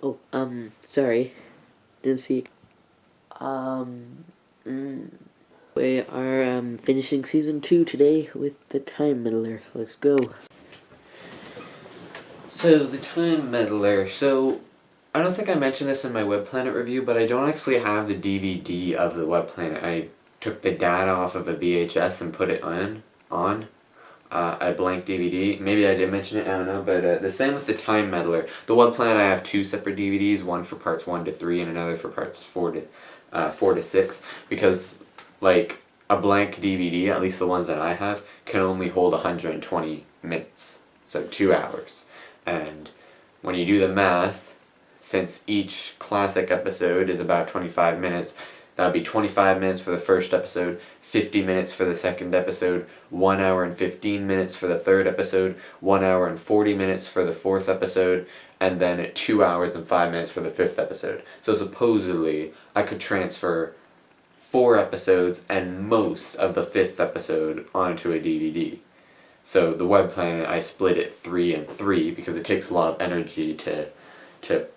Oh, sorry. Didn't see. Um, We are, finishing season 2 today with the Time Meddler. Let's go. So, the Time Meddler. So, I don't think I mentioned this in my Web Planet review, but I don't actually have the DVD of the Web Planet. I took the data off of a VHS and put it on a blank DVD. Maybe I did mention it, I don't know, but the same with the Time Meddler. The Web Planet, I have 2 separate DVDs, one for parts 1 to 3 and another for parts 4 to 6, because, like, a blank DVD, at least the ones that I have, can only hold 120 minutes, so 2 hours. And when you do the math, since each classic episode is about 25 minutes, that would be 25 minutes for the first episode, 50 minutes for the second episode, 1 hour and 15 minutes for the third episode, 1 hour and 40 minutes for the fourth episode, and then 2 hours and 5 minutes for the fifth episode. So supposedly, I could transfer 4 episodes and most of the fifth episode onto a DVD. So the Web Planet, I split it 3 and 3 because it takes a lot of energy to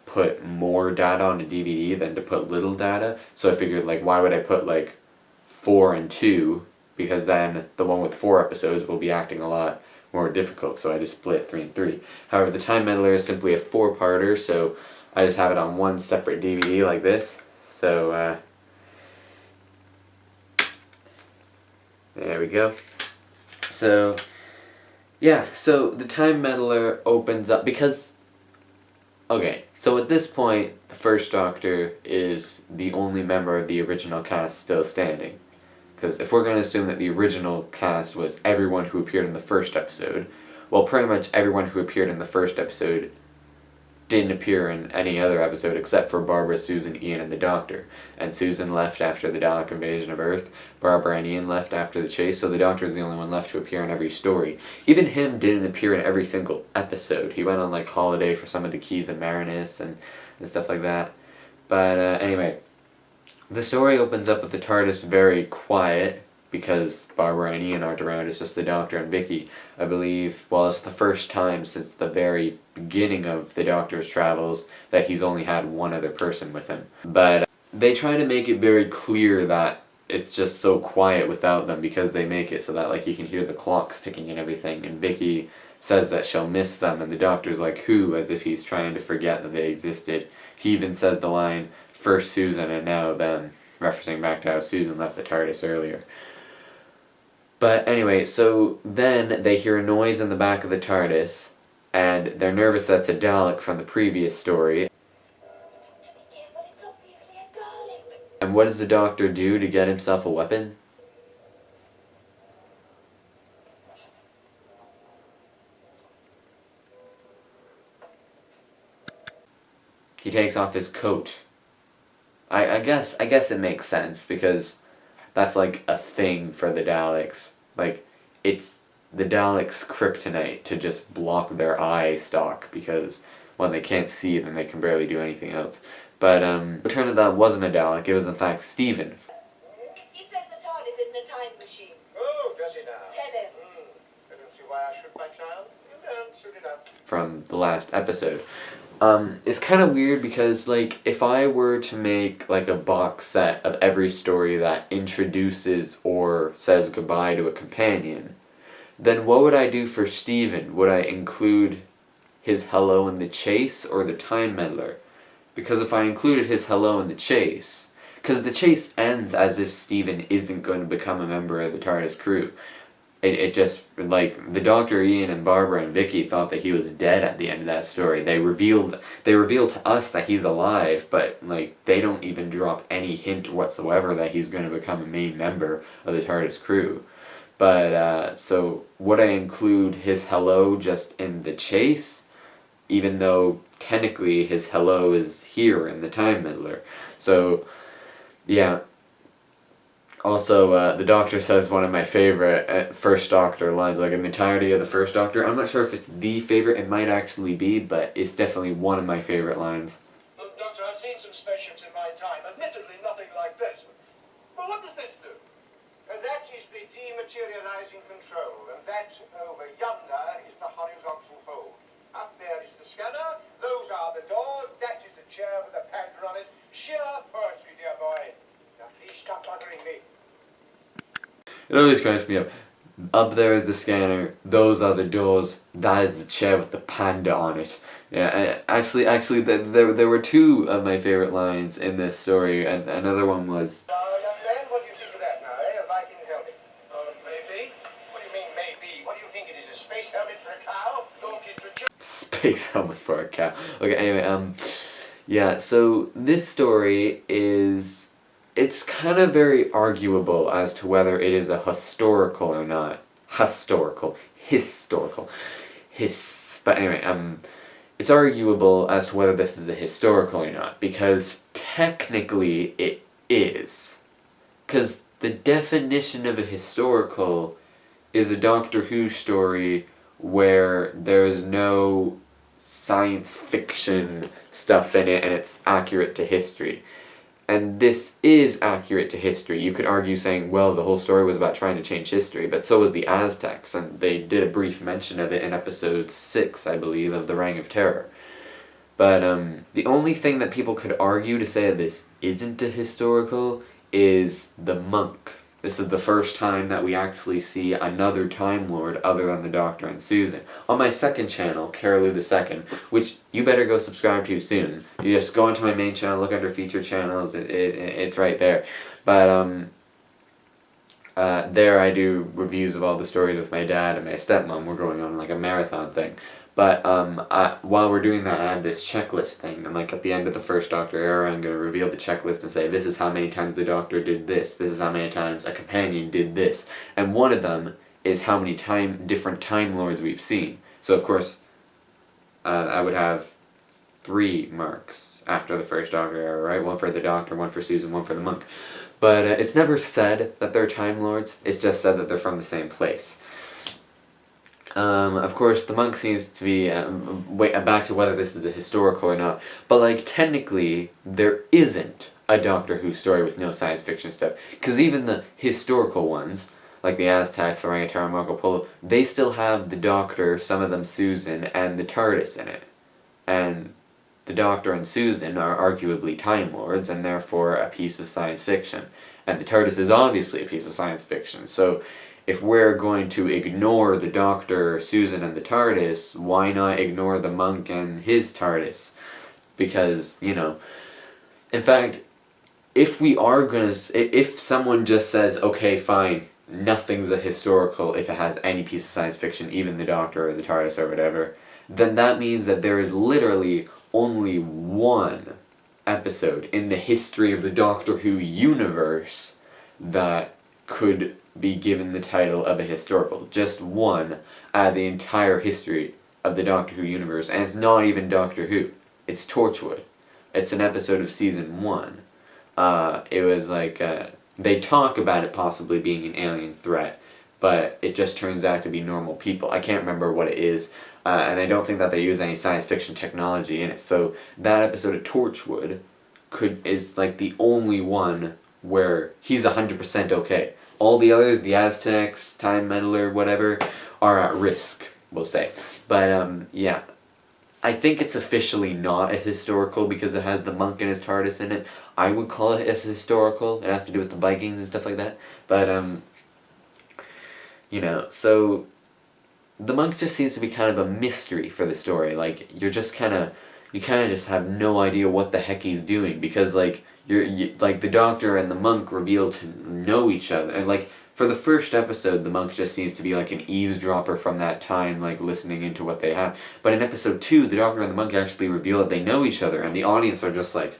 put more data on a DVD than to put little data. So I figured, like, why would I put like 4 and 2, because then the one with 4 episodes will be acting a lot more difficult, so I just split 3 and 3. However, the Time Meddler is simply a 4-parter, so I just have it on one separate DVD like this. So there we go. So yeah, so the Time Meddler opens up because, okay, so at this point, the First Doctor is the only member of the original cast still standing. Because if we're going to assume that the original cast was everyone who appeared in the first episode, well, pretty much everyone who appeared in the first episode didn't appear in any other episode except for Barbara, Susan, Ian, and the Doctor. And Susan left after the Dalek invasion of Earth, Barbara and Ian left after the chase, so the Doctor's the only one left to appear in every story. Even him didn't appear in every single episode. He went on, like, holiday for some of the Keys of Marinus and stuff like that. But anyway, the story opens up with the TARDIS very quiet, because Barbara and Ian aren't around. It's just the Doctor and Vicky. I believe, well, it's the first time since the very beginning of the Doctor's travels that he's only had one other person with him. But they try to make it very clear that it's just so quiet without them, because they make it so that, like, you can hear the clocks ticking and everything, and Vicky says that she'll miss them, and the Doctor's like, who? As if he's trying to forget that they existed. He even says the line, first Susan and now them, referencing back to how Susan left the TARDIS earlier. But anyway, so then they hear a noise in the back of the TARDIS, and they're nervous that's a Dalek from the previous story. And what does the Doctor do to get himself a weapon? He takes off his coat. I guess it makes sense, because that's like a thing for the Daleks. Like, it's the Daleks' kryptonite to just block their eye stalk, because when they can't see, then they can barely do anything else. But it turned out that wasn't a Dalek, it was in fact Stephen. He says the TARDIS isn't a time machine. Oh, does he now? Tell him. I don't see why I should, my child. You don't, suit it up. From the last episode. It's kind of weird because, like, if I were to make, like, a box set of every story that introduces or says goodbye to a companion, then what would I do for Stephen? Would I include his hello in the chase or the Time Meddler? Because if I included his hello in the chase, because the chase ends as if Stephen isn't going to become a member of the TARDIS crew. It just, like, the Doctor, Ian, and Barbara and Vicky thought that he was dead at the end of that story. They revealed to us that he's alive, but, like, they don't even drop any hint whatsoever that he's going to become a main member of the TARDIS crew. But, so, would I include his hello just in the chase? Even though, technically, his hello is here in the Time Meddler. So, yeah. Also, the Doctor says one of my favorite First Doctor lines, like, in the entirety of the First Doctor. I'm not sure if it's the favorite, it might actually be, but it's definitely one of my favorite lines. Look, Doctor, I've seen some spaceships in my time, admittedly nothing like this. But what does this do? That is the dematerializing control, and that over yonder is the horizontal fold. Up there is the scanner, those are the doors, that is the It always cracks me up. Up there is the scanner, those are the doors, that is the chair with the panda on it. Yeah, actually, there were two of my favorite lines in this story, and another one was, Young man, what do you think of that now, eh? A Viking helmet? Maybe. What do you mean, maybe? What do you think it is, a space helmet for a cow? Donkey for children? space helmet for a cow. Okay, anyway, yeah, so this story is, it's kind of very arguable as to whether it is a historical or not. Historical. But anyway, it's arguable as to whether this is a historical or not, because technically it is. Because the definition of a historical is a Doctor Who story where there's no science fiction stuff in it and it's accurate to history. And this is accurate to history. You could argue saying, well, the whole story was about trying to change history, but so was the Aztecs, and they did a brief mention of it in episode 6, I believe, of The Reign of Terror. But the only thing that people could argue to say that this isn't a historical is the monk. This is the first time that we actually see another Time Lord other than the Doctor and Susan. On my second channel, Carolou II, which you better go subscribe to soon. You just go into my main channel, look under featured channels, it's right there. But there I do reviews of all the stories with my dad and my stepmom. We're going on like a marathon thing. But while we're doing that, I have this checklist thing, and like at the end of the first Doctor era, I'm going to reveal the checklist and say, this is how many times the Doctor did this is how many times a companion did this, and one of them is how many different Time Lords we've seen. So of course, I would have 3 marks after the first Doctor era, right? One for the Doctor, one for Susan, one for the monk. But it's never said that they're Time Lords, it's just said that they're from the same place. Of course, the monk seems to be, back to whether this is a historical or not, but like, technically, there isn't a Doctor Who story with no science fiction stuff, because even the historical ones, like the Aztecs, the Reign of Terror, Marco Polo, they still have the Doctor, some of them Susan, and the TARDIS in it. And the Doctor and Susan are arguably Time Lords, and therefore a piece of science fiction. And the TARDIS is obviously a piece of science fiction, so if we're going to ignore the Doctor, Susan, and the TARDIS, why not ignore the monk and his TARDIS? Because, you know, in fact, if we are gonna, if someone just says, okay, fine, nothing's a historical if it has any piece of science fiction, even the Doctor or the TARDIS or whatever, then that means that there is literally only one episode in the history of the Doctor Who universe that could be given the title of a historical. Just one out of the entire history of the Doctor Who universe, and it's not even Doctor Who. It's Torchwood. It's an episode of season 1. It was like, they talk about it possibly being an alien threat, but it just turns out to be normal people. I can't remember what it is, and I don't think that they use any science fiction technology in it, so that episode of Torchwood is like the only one where he's 100% okay. All the others, the Aztecs, Time Meddler, whatever, are at risk, we'll say. But, yeah. I think it's officially not a historical because it has the monk and his TARDIS in it. I would call it a historical. It has to do with the Vikings and stuff like that. But, you know, so the monk just seems to be kind of a mystery for the story. Like, you kind of just have no idea what the heck he's doing because, like, like the Doctor and the monk reveal to know each other, and like for the first episode the monk just seems to be like an eavesdropper from that time, like listening into what they have, but in episode 2 the Doctor and the monk actually reveal that they know each other and the audience are just like,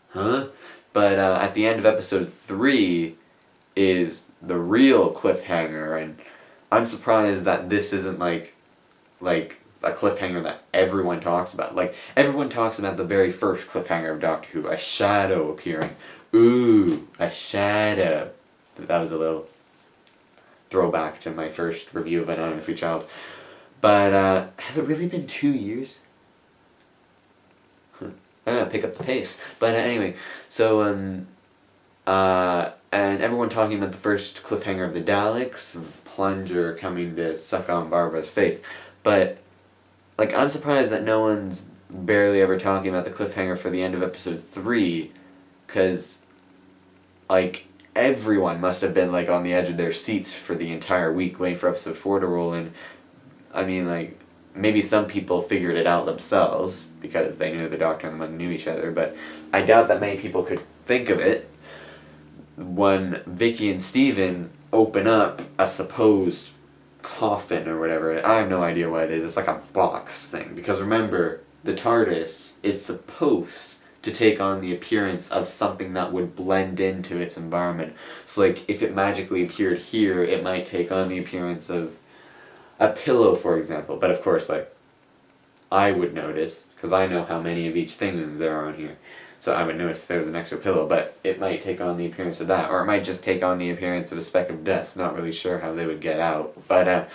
huh? But at the end of episode 3 is the real cliffhanger, and I'm surprised that this isn't like a cliffhanger that everyone talks about. Like, everyone talks about the very first cliffhanger of Doctor Who, a shadow appearing. Ooh, a shadow. That was a little throwback to my first review of An Unearthly Child. But, has it really been 2 years? I'm gonna pick up the pace. But anyway, so, and everyone talking about the first cliffhanger of the Daleks, Plunger coming to suck on Barbara's face. But, like, I'm surprised that no one's barely ever talking about the cliffhanger for the end of episode 3, because, like, everyone must have been like on the edge of their seats for the entire week waiting for episode 4 to roll in. I mean, like, maybe some people figured it out themselves because they knew the Doctor and the Monk knew each other, but I doubt that many people could think of it when Vicky and Steven open up a supposed coffin or whatever. I have no idea what it is. It's like a box thing. Because remember, the TARDIS is supposed to take on the appearance of something that would blend into its environment. So like, if it magically appeared here, it might take on the appearance of a pillow, for example. But of course, like, I would notice, because I know how many of each thing there are on here. So I would notice there's an extra pillow, but it might take on the appearance of that, or it might just take on the appearance of a speck of dust. Not really sure how they would get out, but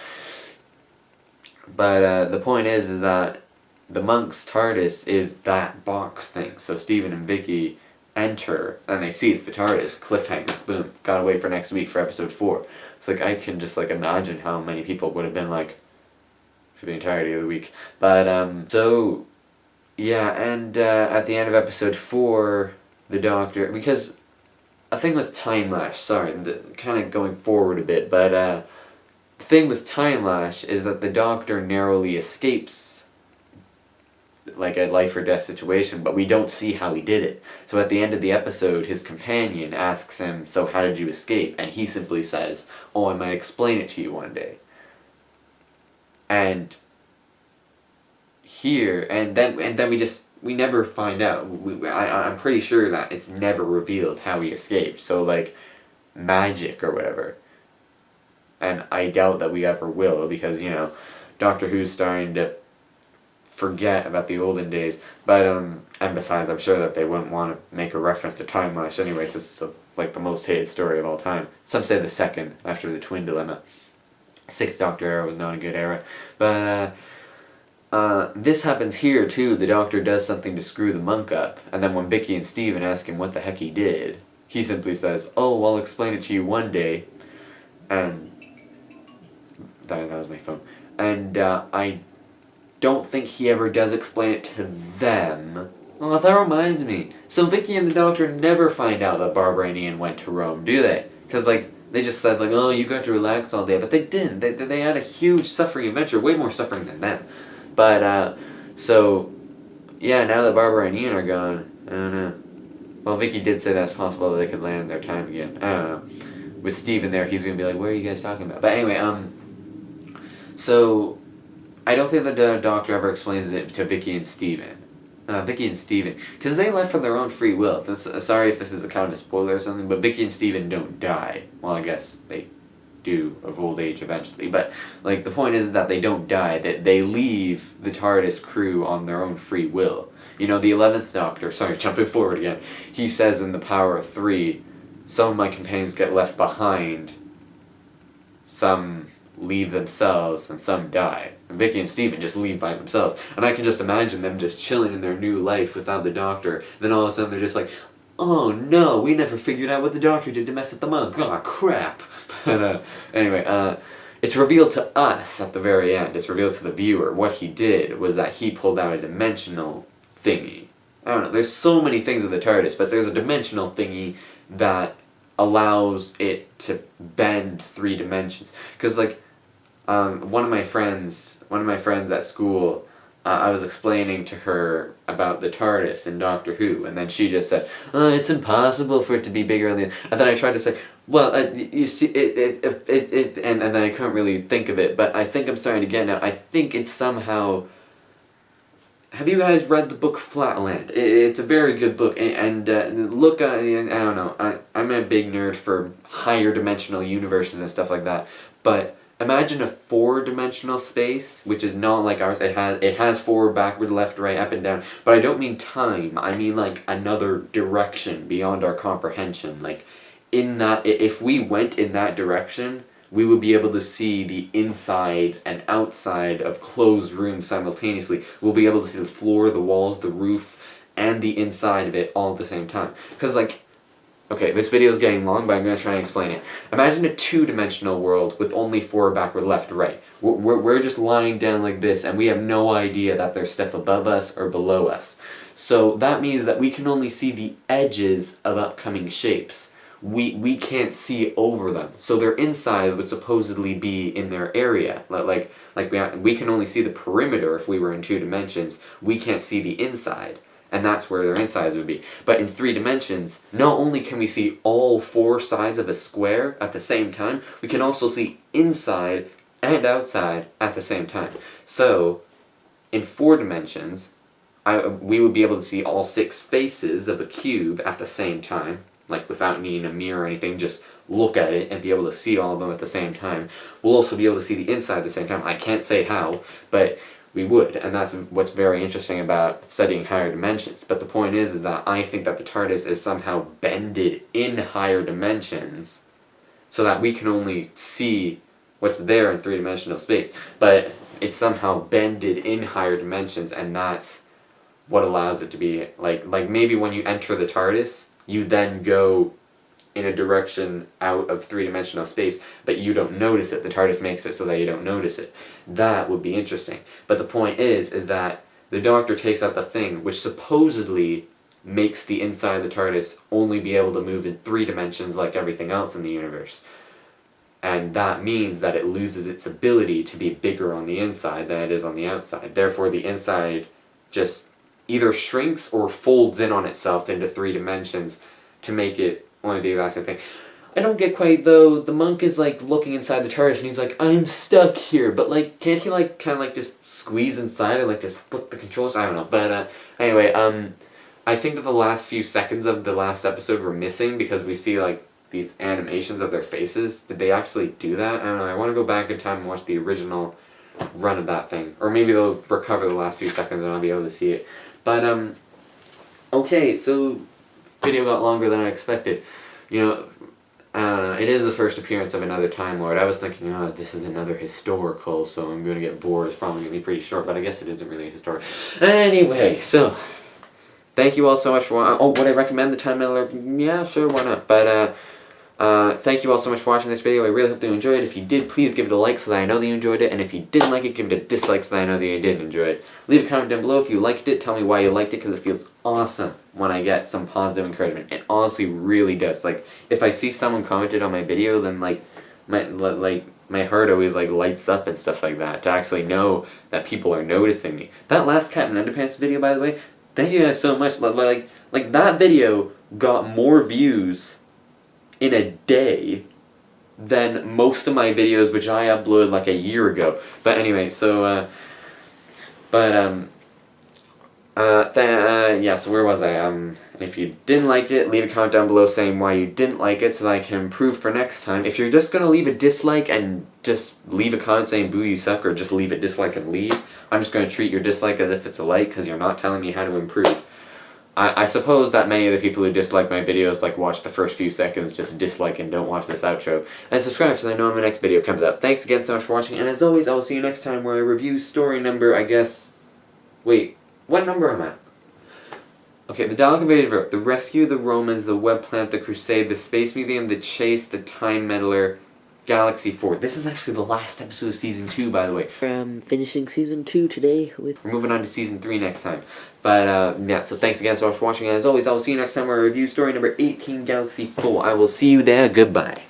the point is that the Monk's TARDIS is that box thing. So Steven and Vicky enter, and they see it's the TARDIS, cliffhanger, boom, gotta wait for next week for episode 4. It's like, I can just like imagine how many people would have been like for the entirety of the week. But so yeah, and at the end of episode 4, the Doctor, because a thing with Time Lash, sorry, kind of going forward a bit, but the thing with Time Lash is that the Doctor narrowly escapes like a life or death situation, but we don't see how he did it. So at the end of the episode, his companion asks him, so how did you escape? And he simply says, oh, I might explain it to you one day. And here, and then we never find out. I'm pretty sure that it's never revealed how he escaped. So like, magic or whatever. And I doubt that we ever will, because, you know, Doctor Who's starting to forget about the olden days. But and besides, I'm sure that they wouldn't want to make a reference to Time Lash anyway, since it's like the most hated story of all time. Some say the second, after the Twin Dilemma. 6th Doctor era was not a good era. But this happens here too. The Doctor does something to screw the Monk up, and then when Vicky and Steven ask him what the heck he did, he simply says, oh, I'll explain it to you one day. And that was my phone. And I don't think he ever does explain it to them. Oh, that reminds me. So Vicky and the Doctor never find out that Barbara and Ian went to Rome, do they? Because like, they just said like, oh, you got to relax all day, but they didn't. They had a huge suffering adventure, way more suffering than them. But so yeah, now that Barbara and Ian are gone, I don't know. Well, Vicky did say that's possible that they could land their time again. I don't know. With Steven there, he's gonna be like, what are you guys talking about? But anyway, so I don't think that the Doctor ever explains it to Vicky and Steven. Because they left from their own free will. Sorry if this is a kind of a spoiler or something, but Vicky and Steven don't die. Well, I guess they do of old age eventually, but like the point is that they don't die, that they leave the TARDIS crew on their own free will. You know, the 11th Doctor, sorry, jumping forward again, he says in The Power of Three, some of my companions get left behind, some leave themselves, and some die. And Vicky and Steven just leave by themselves. And I can just imagine them just chilling in their new life without the Doctor. Then all of a sudden they're just like, oh no, we never figured out what the Doctor did to mess with the Monk. Oh crap. But anyway, it's revealed to us at the very end. It's revealed to the viewer. What he did was that he pulled out a dimensional thingy. I don't know, there's so many things in the TARDIS, but there's a dimensional thingy that allows it to bend 3 dimensions. Because like, one of my friends at school, I was explaining to her about the TARDIS in Doctor Who, and then she just said, it's impossible for it to be bigger than the... And then I tried to say, well, you see, and then I couldn't really think of it, but I think I'm starting to get now. I think it's somehow... Have you guys read the book Flatland? It's a very good book, and look, I don't know, I'm a big nerd for higher dimensional universes and stuff like that, but imagine a 4-dimensional space, which is not like ours. It has forward, backward, left, right, up and down, but I don't mean time, I mean like another direction beyond our comprehension. Like, in that, if we went in that direction, we would be able to see the inside and outside of closed rooms simultaneously. We'll be able to see the floor, the walls, the roof, and the inside of it all at the same time. Because, like, okay, this video is getting long, but I'm going to try and explain it. Imagine a 2-dimensional world with only forward, backward, left, right. We're just lying down like this, and we have no idea that there's stuff above us or below us. So that means that we can only see the edges of upcoming shapes. we can't see over them. So their inside would supposedly be in their area. We can only see the perimeter if we were in 2 dimensions. We can't see the inside. And that's where their insides would be. But in 3 dimensions, not only can we see all 4 sides of a square at the same time, we can also see inside and outside at the same time. So, in 4 dimensions, we would be able to see all 6 faces of a cube at the same time, like without needing a mirror or anything, just look at it and be able to see all of them at the same time. We'll also be able to see the inside at the same time. I can't say how, but we would, and that's what's very interesting about studying higher dimensions. But the point is that I think that the TARDIS is somehow bended in higher dimensions so that we can only see what's there in 3-dimensional space. But it's somehow bended in higher dimensions, and that's what allows it to be like maybe when you enter the TARDIS, you then go in a direction out of 3-dimensional space, but you don't notice it. The TARDIS makes it so that you don't notice it. That would be interesting. But the point is that the Doctor takes out the thing which supposedly makes the inside of the TARDIS only be able to move in 3 dimensions like everything else in the universe. And that means that it loses its ability to be bigger on the inside than it is on the outside. Therefore, the inside just either shrinks or folds in on itself into 3 dimensions to make it only the exact same thing. I don't get quite, though. The monk is like looking inside the TARDIS and he's like, I'm stuck here, but like, can't he like kind of like just squeeze inside and like just flip the controls? I don't know. But anyway, I think that the last few seconds of the last episode were missing because we see like these animations of their faces. Did they actually do that? I don't know. I want to go back in time and watch the original run of that thing, or maybe they'll recover the last few seconds and I'll be able to see it. But okay, so video got longer than I expected. You know, it is the first appearance of another Time Lord. I was thinking, oh, this is another historical, so I'm going to get bored. It's probably going to be pretty short, but I guess it isn't really a historical. Anyway, so thank you all so much for watching. Oh, would I recommend the Time Meddler? Yeah, sure, why not? But thank you all so much for watching this video. I really hope you enjoyed it. If you did, please give it a like so that I know that you enjoyed it. And if you didn't like it, give it a dislike so that I know that you did enjoy it. Leave a comment down below if you liked it. Tell me why you liked it, because it feels awesome when I get some positive encouragement. It honestly really does. Like, if I see someone commented on my video, then like my heart always like lights up and stuff like that, to actually know that people are noticing me. That last Cat in Underpants video, by the way, thank you guys so much. Like that video got more views in a day than most of my videos, which I uploaded like a year ago. But anyway, so yeah, so where was I? If you didn't like it, leave a comment down below saying why you didn't like it so that I can improve for next time. If you're just gonna leave a dislike and just leave a comment saying boo you suck, or just leave a dislike and leave, I'm just gonna treat your dislike as if it's a like, because you're not telling me how to improve. I suppose that many of the people who dislike my videos like watch the first few seconds, just dislike and don't watch this outro. And subscribe so I know when my next video comes up. Thanks again so much for watching, and as always, I will see you next time where I review story number, I guess... Wait, what number am I? Okay, the Dalek invaded Earth, the rescue, the Romans, the web plant, the crusade, the space museum, the chase, the Time Meddler, Galaxy 4. This is actually the last episode of Season 2, by the way. We're finishing Season 2 today with... We're moving on to Season 3 next time. But, yeah, so thanks again so much for watching. As always, I will see you next time where I review story number 18, Galaxy 4. I will see you there. Goodbye.